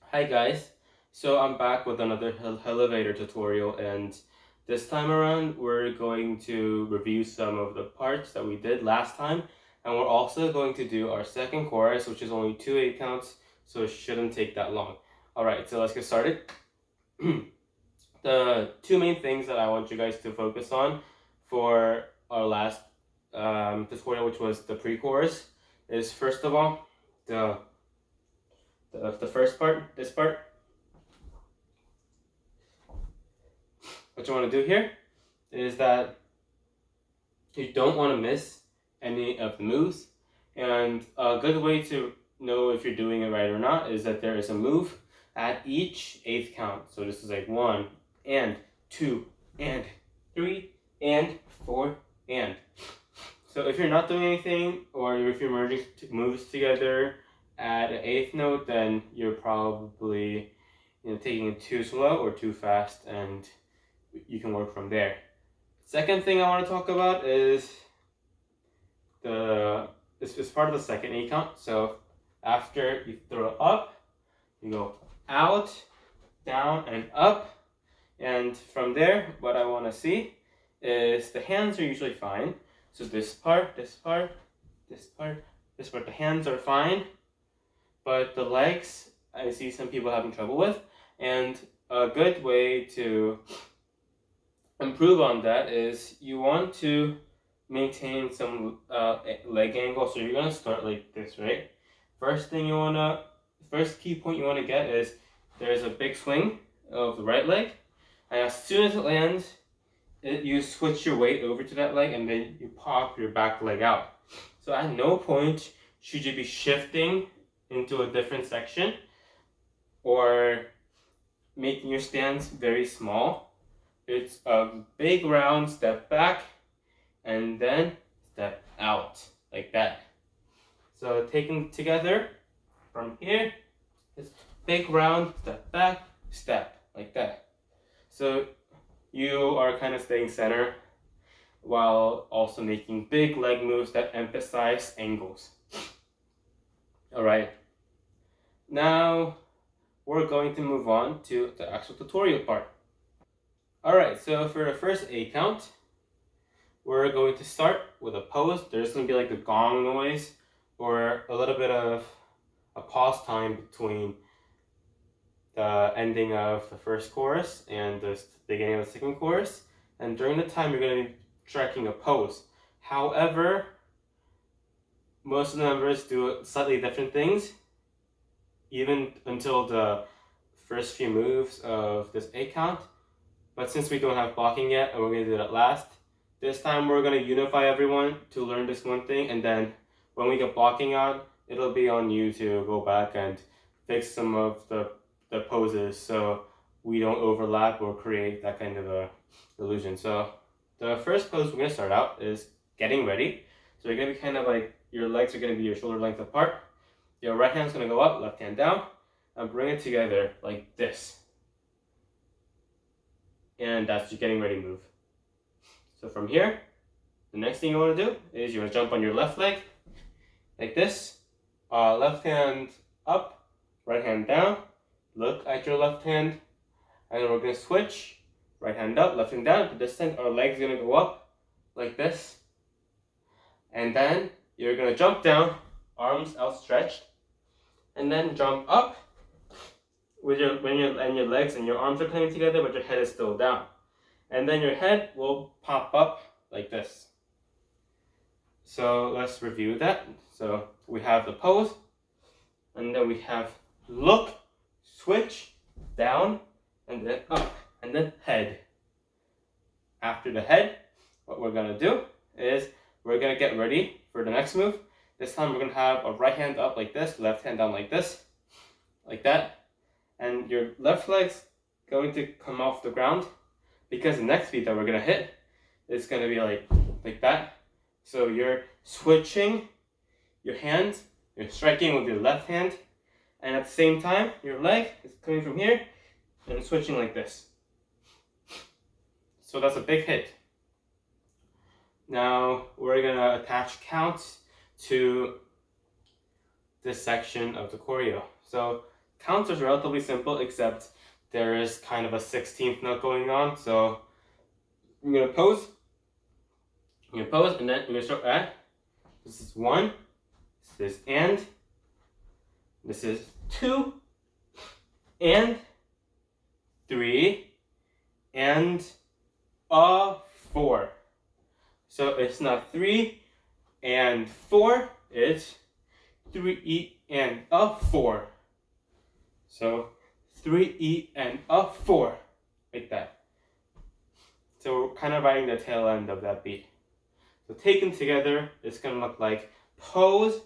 Hi guys, so I'm back with another Hellevator tutorial, and this time around we're going to review some of the parts that we did last time, and we're also going to do our second chorus, which is only 2 8 counts, so it shouldn't take that long. Alright, so let's get started. The two main things that I want you guys to focus on for our last tutorial, which was the pre-chorus, is first of all the the first part, this part. What you want to do here is that you don't want to miss any of the moves. And a good way to know if you're doing it right or not is that there is a move at each eighth count. So this is like 1 and 2 and 3 and 4 and. So if you're not doing anything, or if you're merging moves together at an eighth note, then you're probably taking it too slow or too fast, and you can work from there. Second thing I want to talk about is this is part of the second eight count. So after you throw up, you go out, down, and up. And from there, what I want to see is the hands are usually fine. So this part, this part, this part, this part, the hands are fine. But the legs, I see some people having trouble with. And a good way to improve on that is you want to maintain some leg angle. So you're gonna start like this, right? First key point you wanna get is there's a big swing of the right leg, and as soon as it lands, you switch your weight over to that leg, and then you pop your back leg out. So at no point should you be shifting into a different section or making your stance very small. It's a big round step back and then step out like that. So taken together from here, this big round step back, step like that. So you are kind of staying center while also making big leg moves that emphasize angles. All right, now we're going to move on to the actual tutorial part. All right, so for the first 8 count, we're going to start with a pose. There's going to be like a gong noise or a little bit of a pause time between the ending of the first chorus and the beginning of the second chorus. And during the time, you're going to be tracking a pose. However, most of the members do slightly different things, even until the first few moves of this 8 count. But since we don't have blocking yet, and we're going to do that last, this time we're going to unify everyone to learn this one thing, and then when we get blocking out, it'll be on you to go back and fix some of the poses so we don't overlap or create that kind of a illusion. So the first pose we're going to start out is getting ready. So you're going to be kind of like, your legs are going to be your shoulder length apart. Your right hand's going to go up, left hand down, and bring it together like this. And that's your getting ready move. So from here, the next thing you want to do is you want to jump on your left leg like this. Left hand up, right hand down. Look at your left hand, and then we're going to switch. Right hand up, left hand down. But this time our leg's going to go up like this. And then you're going to jump down, arms outstretched, and then jump up with your legs and your arms are coming together, but your head is still down. And then your head will pop up like this. So let's review that. So we have the pose, and then we have look, switch, down, and then up, and then head. After the head, what we're gonna do is we're gonna get ready for the next move. This time we're gonna have a right hand up like this, left hand down like this, like that. And your left leg's going to come off the ground because the next beat that we're gonna hit is gonna be like that. So you're switching your hands, you're striking with your left hand, and at the same time, your leg is coming from here and switching like this. So that's a big hit. Now we're gonna attach counts to this section of the choreo. So counts are relatively simple, except there is kind of a 16th note going on. So I'm gonna pose. I'm gonna pose, and then I'm gonna start at. This is 1. This is and. This is 2 and 3 and 4. So it's not 3 and 4. It's 3 and 4. So 3 and 4, like that. So we're kind of riding the tail end of that beat. So taken together, it's gonna look like pose,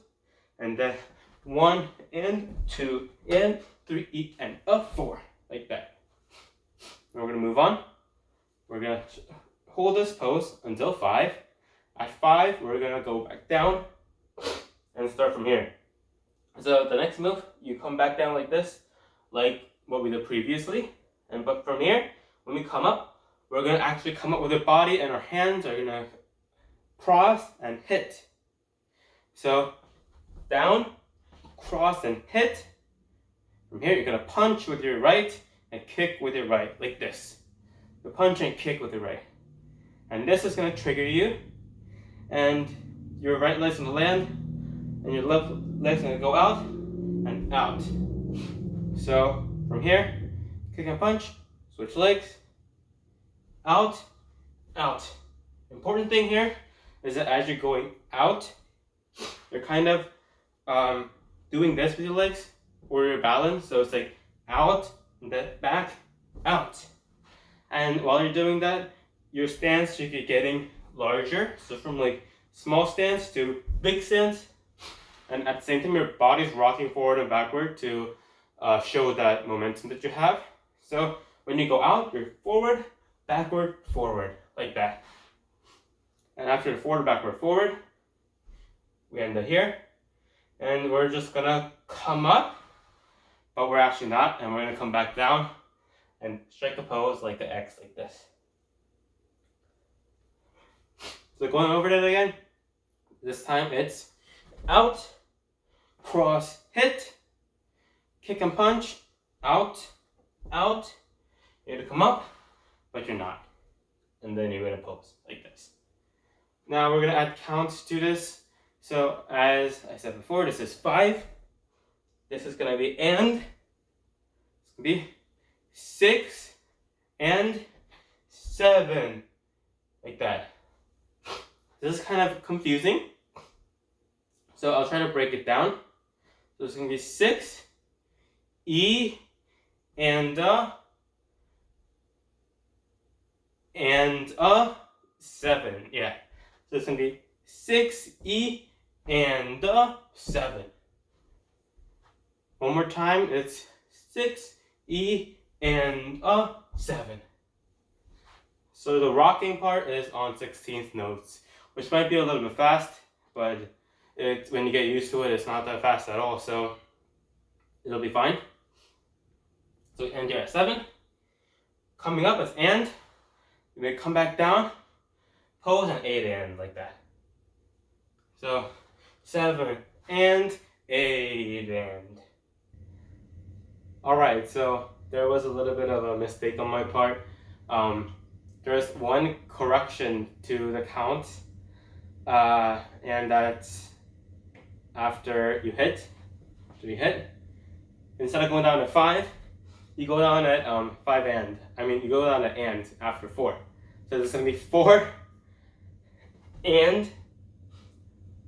and then 1 and 2 and 3 and 4, like that. And we're gonna move on. We're gonna hold this pose until 5. At 5, we're gonna go back down and start from here. So the next move, you come back down like this, like what we did previously. But from here, when we come up, we're gonna actually come up with our body, and our hands are gonna cross and hit. So down, cross and hit. From here, you're gonna punch with your right and kick with your right, like this. You punch and kick with your right. And this is gonna trigger you, and your right leg's gonna land, and your left leg's gonna go out and out. So from here, kick and punch, switch legs, out, out. Important thing here is that as you're going out, you're kind of doing this with your legs or your balance. So it's like out, and then back, out. And while you're doing that, your stance should be getting larger. So from like small stance to big stance. And at the same time, your body's rocking forward and backward to show that momentum that you have. So when you go out, you're forward, backward, forward, like that. And after the forward, backward, forward, we end it here. And we're just gonna come up, but we're actually not, and we're gonna come back down and strike a pose like the X, like this. So going over it again, this time it's out, cross, hit, kick and punch, out, out. You're gonna come up, but you're not. And then you're gonna pose like this. Now we're gonna add counts to this. So as I said before, this is 5. This is gonna be and. It's gonna be 6 and 7, like that. This is kind of confusing, so I'll try to break it down. So it's gonna be 6 E and 7. Yeah. So it's gonna be 6 E and 7. One more time. It's 6 E and 7. So the rocking part is on 16th notes, which might be a little bit fast, but when you get used to it, it's not that fast at all. So it'll be fine. So we end here at 7. Coming up is and. You may come back down, pose, and 8 and, like that. So 7 and 8 and. Alright, so there was a little bit of a mistake on my part. There's one correction to the count, and that's after you hit. Instead of going down at 5, you go down at 5 and. You go down at and after 4. So there's going to be 4 and.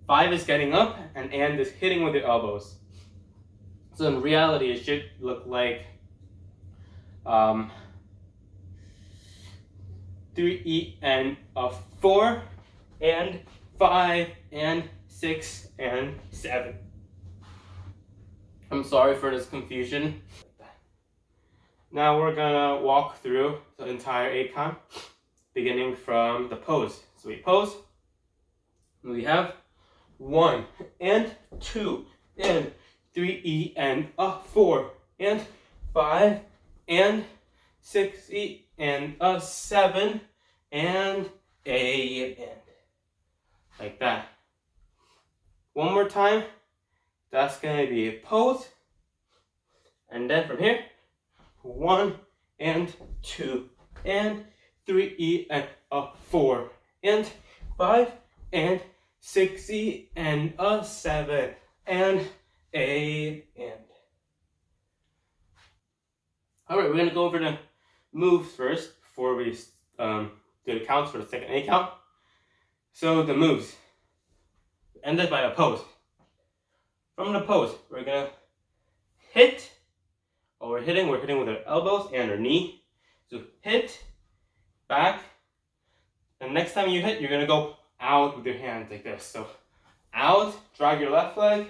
5 is getting up, and is hitting with your elbows. So in reality, it should look like 3 and 4 and 5 and 6 and 7. I'm sorry for this confusion. Now we're gonna walk through the entire 8 count, beginning from the pose. So we pose, and we have 1 and 2 and 3 and 4 and 5 and 6 and 7 and 8 and, like that. One more time. That's gonna be a pose, And then from here, 1 and 2 and 3 and a 4 and 5 and 6 and a 7 and 8 and. Alright, we're going to go over the moves first before we do the counts for the second A count. So the moves ended by a pose. From the pose, we're going to hit. We're hitting with our elbows and our knee. So hit, back, and next time you hit, you're going to go out with your hands like this. So out, drag your left leg,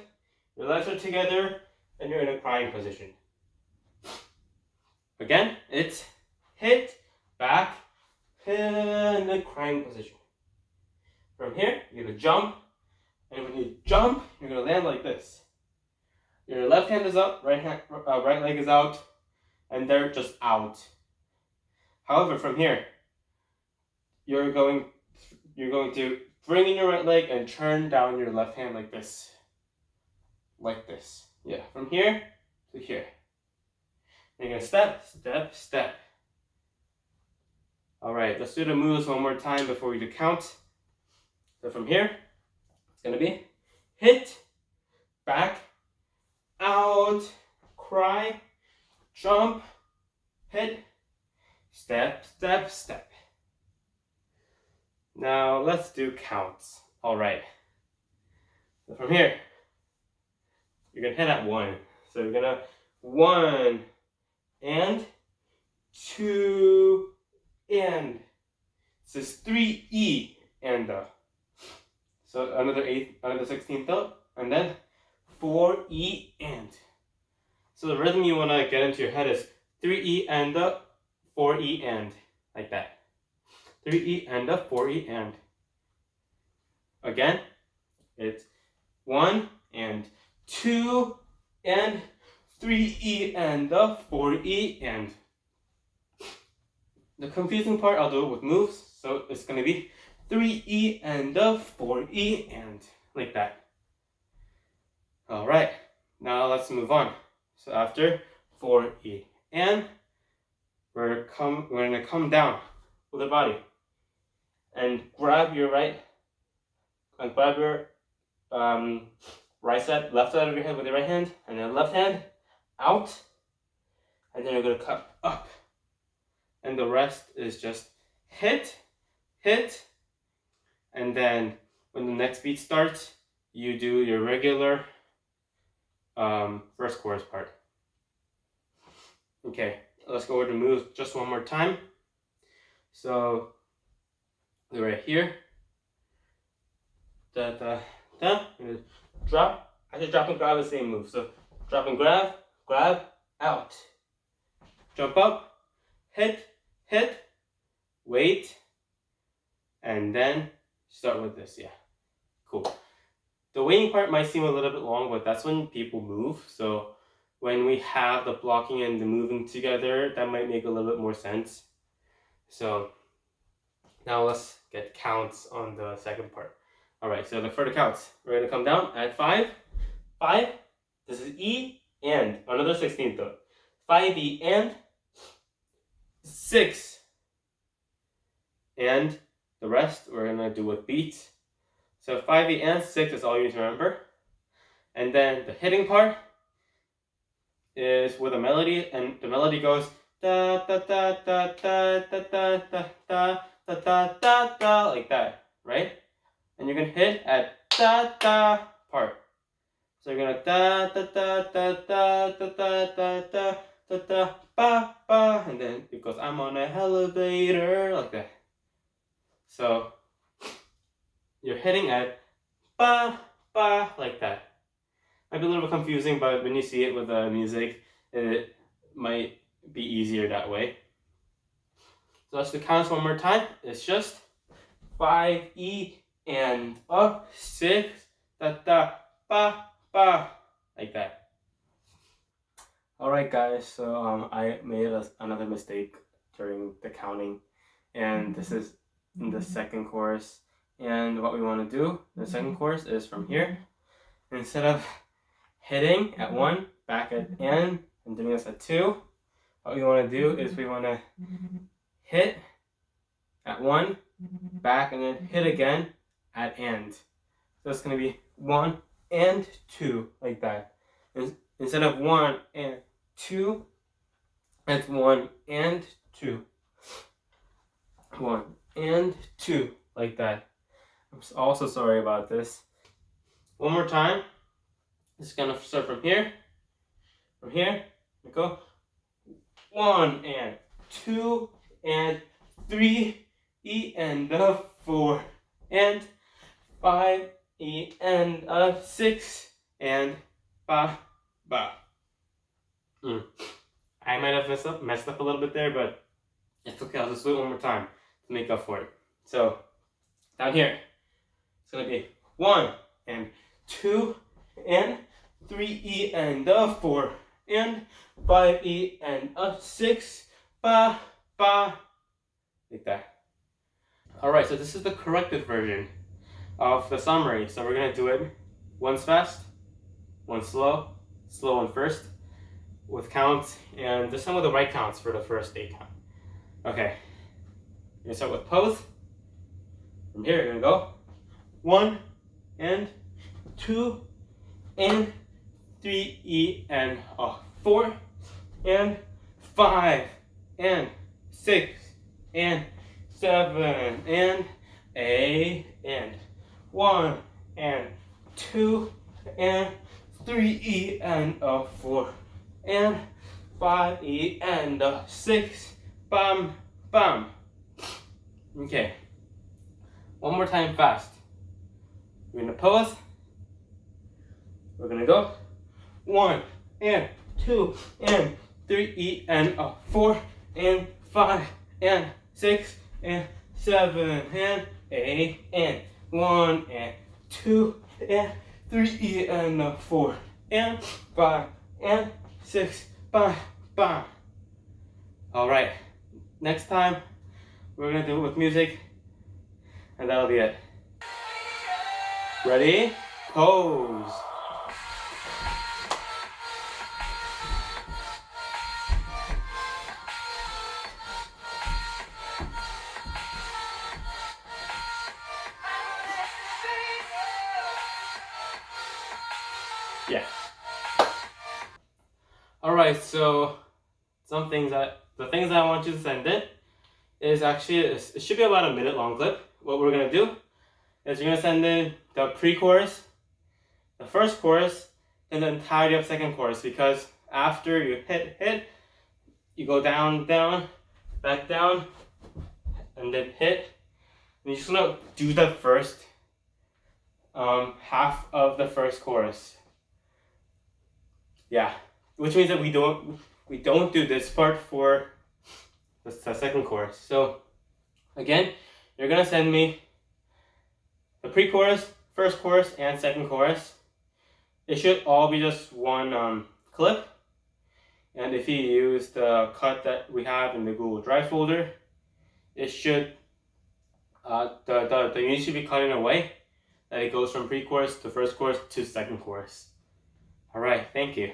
your legs are together, and you're in a crying position. Again, it's hit, back, in the crying position. From here, you're going to jump, and when you jump, you're going to land like this. Your left hand is up, right leg is out, and they're just out. However, from here, you're going to bring in your right leg and turn down your left hand like this. Like this. Yeah, from here to here. You're going to step, step, step. Alright, let's do the moves one more time before we do count. So from here, it's going to be hit, back, out, cry, jump, hit, step, step, step. Now let's do counts. Alright. So from here, you're going to hit at 1. So you're going to 1 and 2 and. So it's 3 and. So another 16th up, and then 4 and. So the rhythm you want to get into your head is 3 and 4 and, like that. 3 and 4 and. Again, it's 1 and 2 and 3 and 4 and. The confusing part, I'll do it with moves, so it's going to be 3 and 4 and, like that. Alright, now let's move on. So after 4 and, we're going to come down with the body and grab your right side, left side of your head with your right hand, and then left hand out, and then you're going to cut up. And the rest is just hit, hit, and then when the next beat starts, you do your regular first chorus part. Okay, let's go over the moves just one more time. So, we're right here. Da da da. Drop. Actually, drop and grab is the same move. So, drop and grab, grab, out. Jump up, hit, hit, wait, and then start with this. Yeah, cool. The waiting part might seem a little bit long, but that's when people move. So when we have the blocking and the moving together, that might make a little bit more sense. So now let's get counts on the second part. Alright, so for the counts, we're going to come down at 5. 5, this is E and another 16th note. 5 E and 6. And the rest we're going to do with beats. So 5 E and 6 is all you need to remember. And then the hitting part is with a melody, and the melody goes da da da da da da da da da da da da da, like that, right? And you're gonna hit at da da part. So you're gonna da da da da da da da da da da da ba ba, and then it goes I'm on a Hellevator, like that. So you're hitting at ba ba, like that. Might be a little bit confusing, but when you see it with the music, it might be easier that way. So let's do counts one more time. It's just 5 E and 6 da da ba ba, like that. Alright guys, so I made another mistake during the counting, and this is in the second chorus. And what we want to do, the second chorus, is from here. Instead of hitting at 1, back at N, and doing this at 2. What we want to do is we want to hit at 1, back, and then hit again at and. So it's going to be 1 and 2, like that. Instead of 1 and 2, it's 1 and 2. 1 and 2, like that. I'm also sorry about this. One more time. Just gonna start from here. From here, we go 1 and 2 and 3 E and of 4 and 5 E and of 6 and ba ba. I might have messed up a little bit there, but it's okay. I'll just do it one more time to make up for it. So down here, it's gonna be 1 and 2 and 3 E and a 4 and 5 E and a 6 ba ba, like that. Alright, so this is the corrected version of the summary. So we're gonna do it once fast, once slow, slow one first, with counts, and this time with the right counts for the first 8 count. Okay, we're gonna start with pose. From here, you're gonna go 1 and 2 and 3 E and a 4 and 5 and 6 and 7 and 8 and 1 and 2 and 3 E and a 4 and 5 E and a 6 bam bam. Okay, one more time fast. We're gonna pose. We're gonna go 1 and 2 and 3 E and a 4 and 5 and 6 and 7 and 8 and 1 and 2 and 3 E and a 4 and 5 and 6 bam bam. All right, next time we're gonna do it with music, and that'll be it. Ready? Pose. Yeah. Alright, so the things I want you to send in is actually, it should be about a minute long clip. What we're gonna do is you're gonna send in the pre-chorus, the first chorus, and the entirety of second chorus, because after you hit, you go down, down, back down, and then hit. And you just wanna do the first half of the first chorus. Yeah, which means that we don't do this part for the second chorus. So again, you're gonna send me the pre-chorus, first chorus, and second chorus. It should all be just one clip. And if you use the cut that we have in the Google Drive folder, it should the unit should be cut in a way that it goes from pre-chorus to first chorus to second chorus. All right, thank you.